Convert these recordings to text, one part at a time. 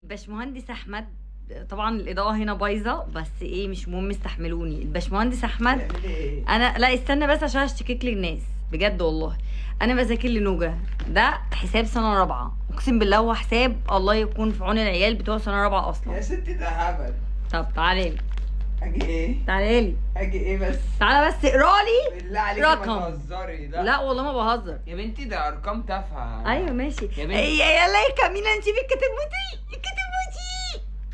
باشمهندس احمد. طبعا الاضاءه هنا بايظه بس ايه مش مهم، استحملوني. الباشمهندس احمد انا لا استنى بس عشان اشتكيك للناس بجد والله. انا بذاكر لنوجه، ده حساب سنه رابعه، اقسم بالله هو حساب الله يكون في عون العيال بتوع سنه رابعه اصلا. يا ستي ده هبل. طب تعالى لي. اجي ايه؟ تعالى لي. اجي ايه بس؟ تعالى بس اقرا لي. بالله عليكي رقم. ما تهزري. لا والله ما بهزر يا بنتي ده ارقام تافهه. ايوه ماشي يا بنتي يلا يا كامينا نشوف الكتابوتي.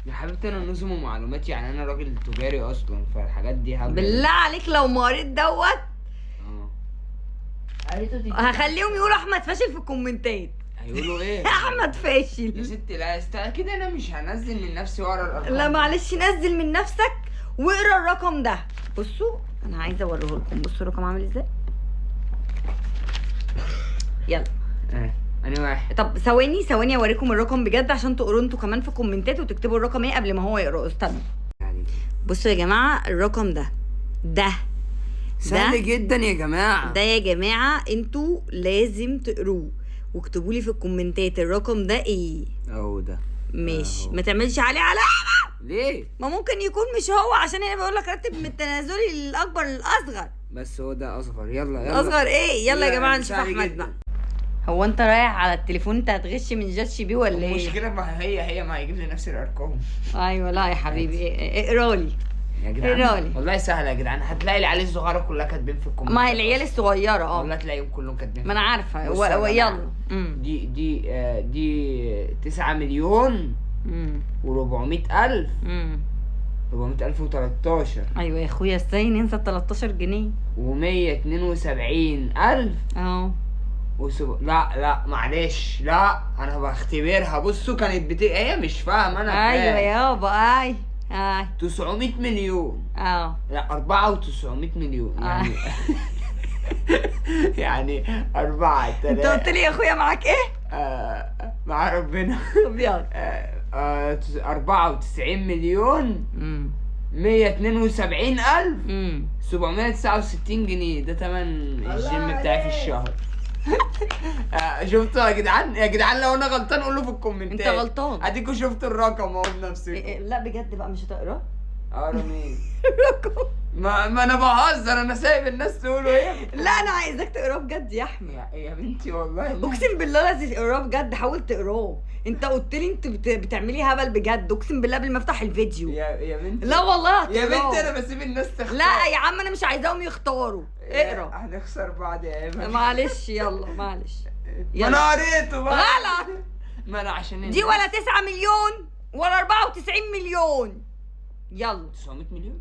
يا حبيبتي انا نظم ومعلومات، يعني انا راجل تجاري اصلا، فالحاجات دي هبل. بالله عليك لو ما قريت دوت هخليهم يقولوا احمد فاشل في الكومنتات. هيقولوا ايه؟ احمد فاشل يا ستي لا كده انا مش هنزل من نفسي ورا الارقام. لا معلش نزل من نفسك واقرا الرقم ده. بصوا انا عايزه اوريه لكم، بصوا الرقم عامل ازاي. يلا انا واحد. طب ثواني اوريكم الرقم بجد عشان تقروا انتوا كمان في الكومنتات وتكتبوا الرقم ايه قبل ما هو يقراه. استنوا بصوا يا جماعه الرقم ده سهل جدا يا جماعه. ده يا جماعه انتوا لازم تقروه واكتبوا لي في الكومنتات الرقم ده ايه. اهو ده ماشي. ما تعملش عليه علامه. ليه؟ ما ممكن يكون مش هو، عشان انا بقول لك رتب من التنازلي للاكبر للاصغر. بس هو ده اصغر. يلا اصغر ايه؟ يلا يا جماعه نشوف سهل احمد جدا. بقى. هو انت رايح على التليفون انت هتغش من جات شي بي ولا ايه؟ المشكله ما هي ما هيجيب لي نفس الارقام. ايوه لا يا حبيبي اقرا لي يا جدعان اقرالي. والله سهله يا جدعان، هتلاقي العيال الصغيره كلها كاتبين في الكومنتات. ما هي العيال الصغيره والله تلاقيهم كلهم كاتبين. ما انا عارفه يلا. يلا. دي 9 مليون و400 الف. 400 الف و13. ايوه يا اخويا ازاي ننسى 13 جنيه و172 الف. لا معلش، لا انا بختبرها. بصوا كانت هي مش فاهمه انا. ايوه يابا اي 900 مليون. لا 900 مليون يعني. يعني 4000. انت قلت لي يا اخويا معاك ايه؟ مع ربنا. طب يلا 94 مليون 172 الف 769 جنيه. ده تمن الجيم بتاعي في الشهر. شفتوا يا جدعان؟ يا جدعان لو انا غلطان قولوا في الكومنتات. انت غلطان. اديكوا شفتوا الرقم اهو بنفسكم. لا بجد بقى مش هتقرا؟ اقرا مين؟ الرقم. ما انا بهزر، انا سايب الناس تقولوا ايه. لا انا عايزاك تقراه بجد يا احمد. يا بنتي والله اقسم بالله لازم تقراه بجد. حاول تقراه. انت قلت لي انت بتعملي هبل بجد. اقسم بالله قبل ما افتح الفيديو. يا بنتي لا والله يا هتقراه. بنتي انا بسيب الناس تختار. لا يا عم انا مش عايزاهم يختاروا. اقرا. هنخسر بعض يا ايمن. معلش يلا معلش. ما انا قريته بقى. غلط. ما انا عشان دي ولا 9 مليون ولا 94 مليون. يلا 900 مليون.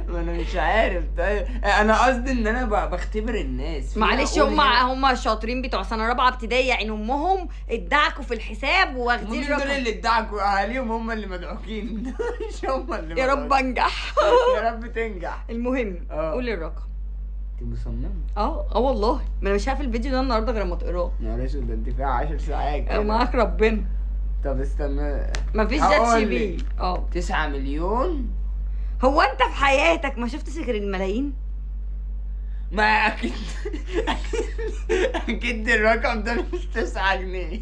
ما انا مش عارف. طيب انا قصدي ان انا بختبر الناس. معلش هم شاطرين بتوع سنه رابعه ابتدائي، يعني امهم ادعكوا في الحساب واخدين الرقم. دول اللي ادعكوا اهاليهم هم اللي مدعوكين. مش هم اللي يا رب انجح. يا رب تنجح. المهم قول الرقم. انت مصممه؟ والله ما انا مش هقفل الفيديو ده النهارده غير ما تقراه. معلش ده انت فيها 10 ساعات كده. معاك ربنا. طب استنى. مفيش جات شي بي. 9 مليون. هو انت في حياتك ما شفتش غير الملايين؟ ما اكيد. اكيد الرقم ده مش 9 جنيه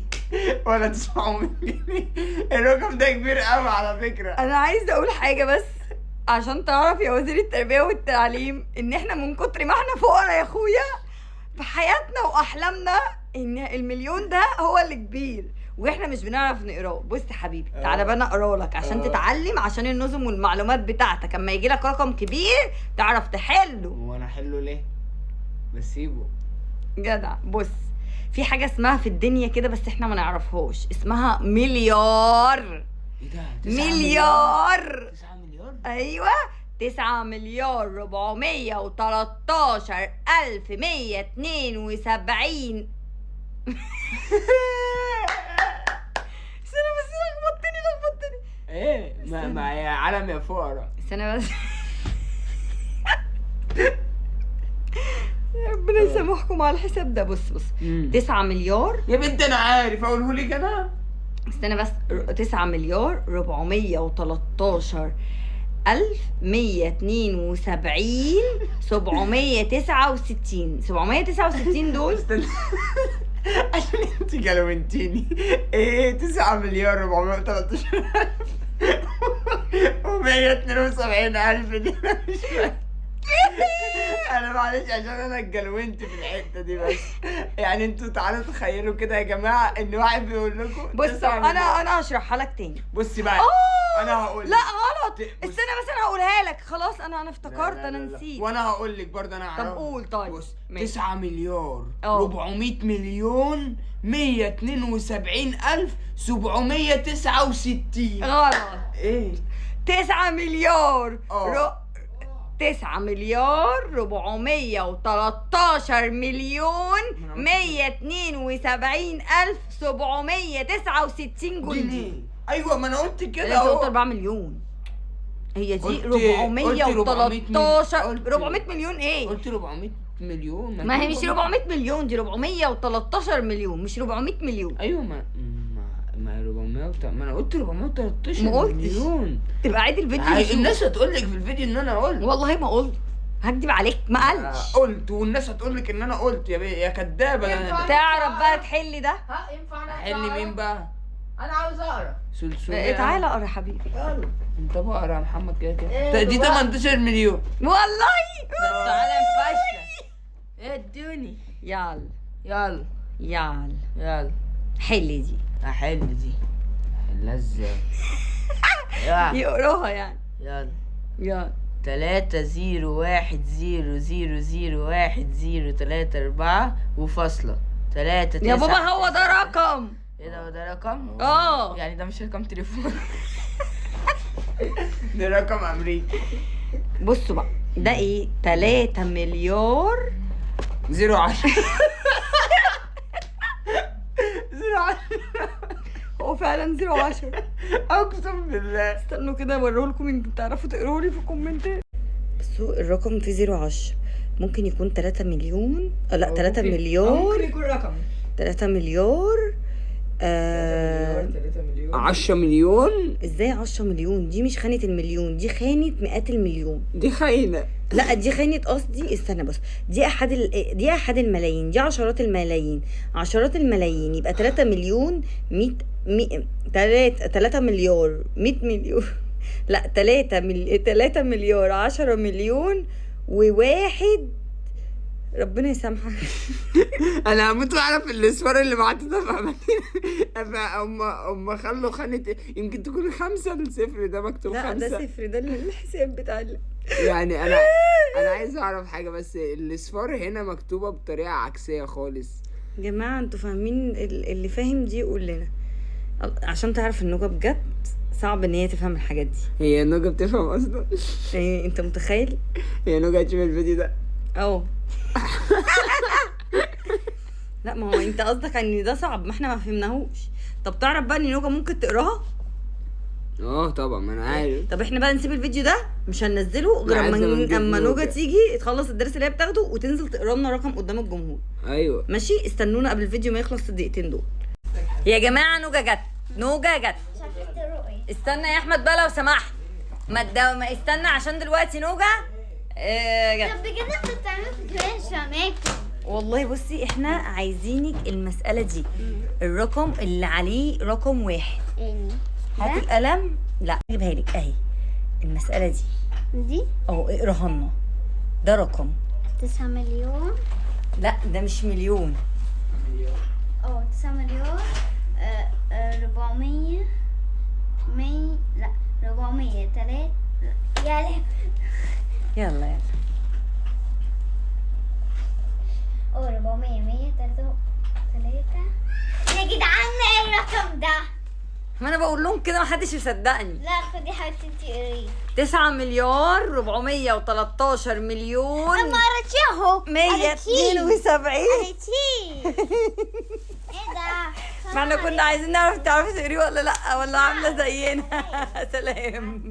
ولا 900 جنيه. الرقم ده كبير قوي على فكره. انا عايزه اقول حاجه بس عشان تعرف يا وزير التربيه والتعليم ان احنا من كتر ما احنا فقراء يا اخويا في حياتنا واحلامنا ان المليون ده هو اللي كبير واحنا مش بنعرف نقراه. بص يا حبيبي تعالى بقى اقرا لك عشان تتعلم، عشان النظم والمعلومات بتاعتك اما يجي لك رقم كبير تعرف تحله. هو انا احله ليه؟ بسيبه جدع. بص في حاجه اسمها في الدنيا كده بس احنا ما نعرفهاش، اسمها مليار. ايه ده؟ مليار. 9 مليار. ايوه 9 مليار 413 ألف 172. استنى بس لخبطتني. ايه؟ ما هي علم يا فقراء. استنى بس. ربنا يسامحكم على الحساب ده. بص 9 مليار يا بنت انا عارف اقوله لك انا. استنى بس 9 مليار 413 1172 769 769 دول. عشان انت جلومنتيني. ايه 9 مليار 413 و172 ألف دي أنا مش فاهم. انا معلش عشان انا اتجلونت في الحته دي بس. يعني انتوا تعالوا تخيلوا كده يا جماعه ان واحد بيقول لكم بص 9 مليار. انا هشرحها لك تاني. بصي بقى انا هقول لا غلط، بص. استنى بس انا هقولها لك. خلاص انا افتكرت، لا، انا لا، لا. نسيت. وانا هقول لك برضه انا طب قول. طيب بص ماشي. 9 مليار اه. 400 مليون 172 ألف 769. غلط. ايه 9 مليار 9 9 مليار 413 مليون 172 ألف 769 جندي. جنيه. ايوه ما انا قلت كده انت قلت اهو. 4 مليون. هي دي قلت 413 قلت 400 مليون ايه؟ قلت 400 مليون. ما هي مش 400 مليون، دي 413 مليون مش 400 مليون. ايوه ما 400 ما انا قلت 413 ما قلتش. مليون. تبقى عيد الفيديو وشوف. الناس هتقول لك في الفيديو ان انا قلت. والله ما قلت، هكدب عليك ما قالش. قلت والناس هتقول لك ان انا قلت يا كدابه. تعرف بقى تحل ده؟ ها ينفع انا حل مين بقى؟ انا عاوز اقرا. سلسلة. تعالى اقرا يا حبيبي. يلا انت بقرا يا محمد كده كده. إيه دي بقى؟ 18 مليون. والله تعالى نفشل. ايه ادوني. يلا يلا يلا حل دي. احل دي احلها ازاي؟ يقروها يعني. يلا يلا 3-0-1-0-0-1-0-3-4 وفاصلة 3 يا بابا هو ده رقم. ايه ده رقم؟ اه يعني ده مش رقم تليفون. ده رقم امريكي. بصوا بقى ده ايه؟ 3 مليار 010 010 هو فعلا 010. اقسم بالله. استنوا كده اوريه لكم يمكن تعرفوا تقروا لي في الكومنتات. بصوا الرقم فيه 010 ممكن يكون 3 مليون. لا 3 مليار. ممكن يكون رقم 3 مليار 3 مليون 10 مليون. ازاي 10 مليون؟ دي مش خانة المليون، دي خانة مئات المليون. دي خاينه. لا دي خانة قصدي، استنى بس، دي احد الملايين، دي عشرات الملايين. عشرات الملايين يبقى 3 مليون 3 مليار 100 مليون. لا 3 مليار 10 مليون وواحد. ربنا يسامحك. انا هموت واعرف الاسفار اللي بعته ده هم خلوا خانه. يمكن تكون 5-0 ده مكتوب 5. لا ده صفر، ده الحساب بتاع يعني انا عايز اعرف حاجه بس. الاصفار هنا مكتوبه بطريقه عكسيه خالص. يا جماعه انتوا فاهمين؟ اللي فاهم دي يقول لنا عشان تعرف النوجة بجد صعب ان هي تفهم الحاجات دي. هي نوجة بتفهم اصلا؟ يعني انت متخيل؟ هي نوجة هتشوف الفيديو ده. لا ما هو انت قصدك ان ده صعب، ما احنا ما فهمناهوش. طب تعرف بقى ان نوجة ممكن تقراها؟ طبعا ما انا عارف. طب احنا بقى نسيب الفيديو ده مش هننزله غير اما نوجة تيجي تخلص الدرس اللي هي بتاخده وتنزل تقرا لنا رقم قدام الجمهور. ايوه ماشي، استنونا قبل الفيديو ما يخلص الدقيقتين دول. يا جماعه نوجة جت. استنى يا احمد بقى لو سمحت. ما استنى عشان دلوقتي نوجة جت. طب بجد انت بتعملوا فيديوهات مش فاهماكم. والله بصي احنا عايزينك المسألة دي، الرقم اللي عليه رقم 1. يعني هات القلم. لا اجيبها لك اهي المسألة دي دي اهو، اقراها لنا. ده رقم 9 مليون. لا ده مش مليون. 9 مليون 400 لا 403 يا يلا 400 يا جدعان ايه الرقم ده؟ ما انا بقول لهم كده محدش يصدقني. لا خدي حبيبتي انتي قريه. 9 مليار 413 مليون اما قريتيه اهو 172. قريتيه ايه ده؟ ما احنا كنا عايزين نعرف تعرفي تقري ولا لا، ولا عامله زينا. سلام.